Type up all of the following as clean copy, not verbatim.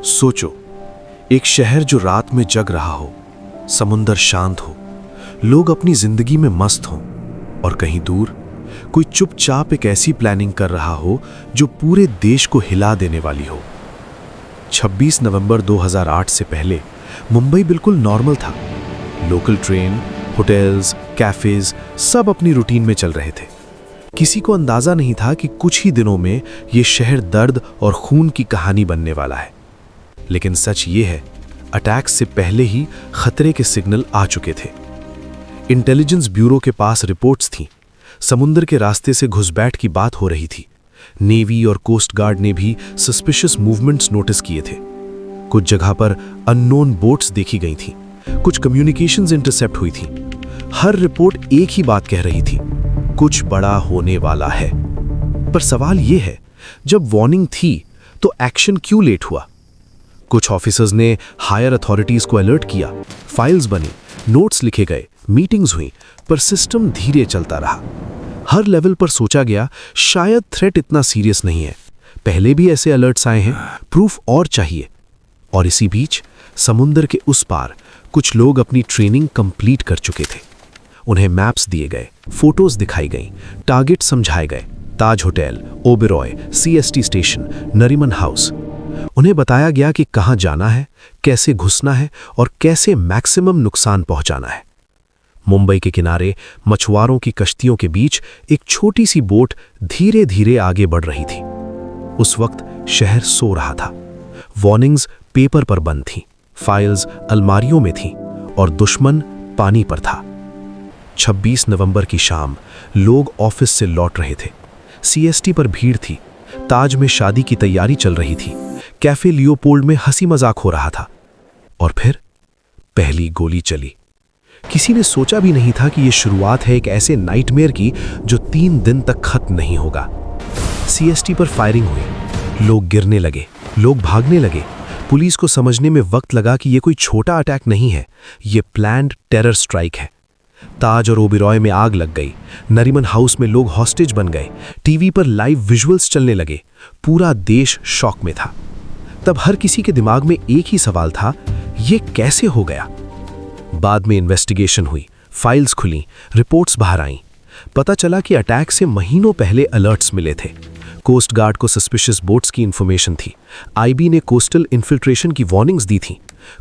सोचो, एक शहर जो रात में जग रहा हो, समुंदर शांत हो, लोग अपनी जिंदगी में मस्त हों, और कहीं दूर कोई चुपचाप एक ऐसी प्लानिंग कर रहा हो जो पूरे देश को हिला देने वाली हो। 26 नवंबर 2008 से पहले मुंबई बिल्कुल नॉर्मल था। लोकल ट्रेन, होटल्स, कैफेज सब अपनी रूटीन में चल रहे थे। किसी को अंदाजा नहीं था कि कुछ ही दिनों में ये शहर दर्द और खून की कहानी बनने वाला है। लेकिन सच ये है, अटैक से पहले ही खतरे के सिग्नल आ चुके थे। इंटेलिजेंस ब्यूरो के पास रिपोर्ट्स थीं। समुद्र के रास्ते से घुसपैठ की बात हो रही थी। नेवी और कोस्ट गार्ड ने भी सस्पिशियस मूवमेंट्स नोटिस किए थे। कुछ जगह पर अननोन बोट्स देखी गई थीं। कुछ कम्युनिकेशंस इंटरसेप्ट हुई थीं। हर रिपोर्ट एक ही बात कह रही थी, कुछ बड़ा होने वाला है। पर सवाल यह है, जब वार्निंग थी तो एक्शन क्यों लेट हुआ? कुछ ऑफिसर्स ने हायर अथॉरिटीज को अलर्ट किया, फाइल्स बनी, नोट्स लिखे गए, मीटिंग्स हुई, पर सिस्टम धीरे चलता रहा। हर लेवल पर सोचा गया शायद थ्रेट इतना सीरियस नहीं है, पहले भी ऐसे अलर्ट्स आए हैं, प्रूफ और चाहिए। और इसी बीच समुंदर के उस पार कुछ लोग अपनी ट्रेनिंग कंप्लीट कर चुके थे। उन्हें मैप्स दिए गए, फोटोज दिखाई गई, टारगेट समझाए गए, Taj hotel, Oberoi, CST station, Nariman house. उन्हें बताया गया कि कहां जाना है, कैसे घुसना है और कैसे मैक्सिमम नुकसान पहुंचाना है। मुंबई के किनारे मछुआरों की कश्तियों के बीच एक छोटी सी बोट धीरे धीरे आगे बढ़ रही थी। उस वक्त शहर सो रहा था। वार्निंग्स पेपर पर बंद थीं, फाइल्स अलमारियों में थीं और दुश्मन पानी पर था। 26 नवंबर की शाम लोग ऑफिस से लौट रहे थे। सीएसटी पर भीड़ थी। ताज में शादी की तैयारी चल रही थी। कैफे लियोपोल्ड में हंसी मजाक हो रहा था। और फिर पहली गोली चली। किसी ने सोचा भी नहीं था कि यह शुरुआत है एक ऐसे नाइटमेयर की जो 3 दिन तक खत्म नहीं होगा। सीएसटी पर फायरिंग हुई। लोग गिरने लगे, लोग भागने लगे। पुलिस को समझने में वक्त लगा कि यह कोई छोटा अटैक नहीं है, यह प्लान्ड टेरर स्ट्राइक है। ताज और ओबेरॉय में आग लग गई। नरीमन हाउस में लोग हॉस्टेज बन गए। टीवी पर लाइव विजुअल्स चलने लगे। पूरा देश शॉक में था। तब हर किसी के दिमाग में एक ही सवाल था, यह कैसे हो गया? बाद में इन्वेस्टिगेशन हुई, फाइल्स खुली, रिपोर्ट्स बाहर आईं। पता चला कि अटैक से महीनों पहले अलर्ट्स मिले थे। कोस्ट गार्ड को सस्पिशियस बोट्स की इंफॉर्मेशन थी। आईबी ने कोस्टल इन्फिल्ट्रेशन की वार्निंग्स दी थी।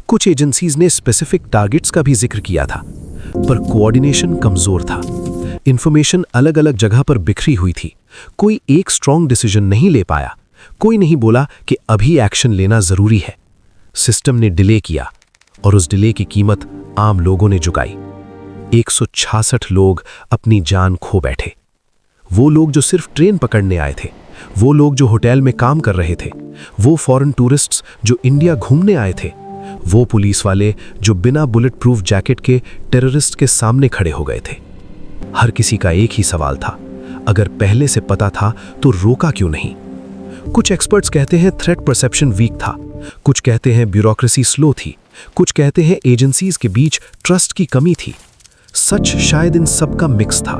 कुछ एजेंसीज ने स्पेसिफिक टारगेट्स का भी जिक्र किया था, पर कोऑर्डिनेशन कमजोर था। इंफॉर्मेशन अलग अलग जगह पर बिखरी हुई थी। कोई एक स्ट्रॉन्ग डिसीजन नहीं ले पाया। कोई नहीं बोला कि अभी एक्शन लेना जरूरी है। सिस्टम ने डिले किया और उस डिले की कीमत आम लोगों ने चुकाई। 166 लोग अपनी जान खो बैठे। वो लोग जो सिर्फ ट्रेन पकड़ने आए थे, वो लोग जो होटल में काम कर रहे थे, वो फॉरेन टूरिस्ट्स जो इंडिया घूमने आए थे, वो पुलिस वाले जो बिना बुलेट प्रूफ जैकेट के टेररिस्ट के सामने खड़े हो गए थे। हर किसी का एक ही सवाल था, अगर पहले से पता था तो रोका क्यों नहीं? कुछ एक्सपर्ट्स कहते हैं थ्रेट परसेप्शन वीक था, कुछ कहते हैं ब्यूरोक्रेसी स्लो थी, कुछ कहते हैं एजेंसीज के बीच ट्रस्ट की कमी थी। सच शायद इन सब का मिक्स था।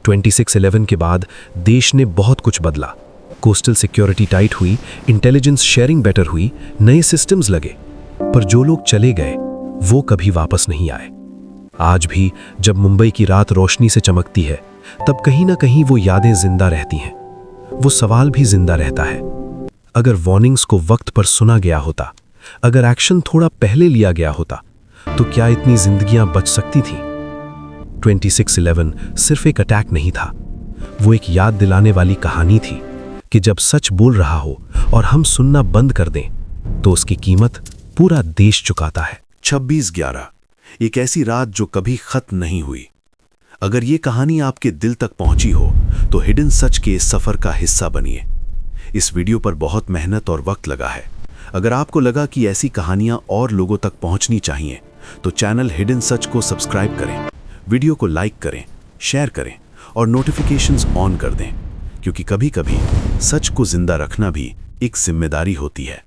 26/11 के बाद देश ने बहुत कुछ बदला। कोस्टल सिक्योरिटी टाइट हुई, इंटेलिजेंस शेयरिंग बेटर हुई, नए सिस्टम्स लगे। पर जो लोग चले गए वो कभी वापस नहीं आए। आज भी जब मुंबई की रात रोशनी से चमकती है, तब कहीं ना कहीं वो यादें जिंदा रहती हैं। वो सवाल भी जिंदा रहता है, अगर वार्निंग्स को वक्त पर सुना गया होता, अगर एक्शन थोड़ा पहले लिया गया होता, तो क्या इतनी जिंदगियां बच सकती थीं? 26/11 सिर्फ एक अटैक नहीं था, वो एक याद दिलाने वाली कहानी थी कि जब सच बोल रहा हो और हम सुनना बंद कर दें तो उसकी कीमत पूरा देश चुकाता है। 26/11 एक ऐसी रात जो कभी खत्म नहीं हुई। अगर ये कहानी आपके दिल तक पहुंची हो तो हिडन सच के इस सफर का हिस्सा बनिए। इस वीडियो पर बहुत मेहनत और वक्त लगा है। अगर आपको लगा कि ऐसी कहानियां और लोगों तक पहुंचनी चाहिए तो चैनल हिडन सच को सब्सक्राइब करें, वीडियो को लाइक करें, शेयर करें और नोटिफिकेशंस ऑन कर दें, क्योंकि कभी-कभी सच को जिंदा रखना भी एक जिम्मेदारी होती है।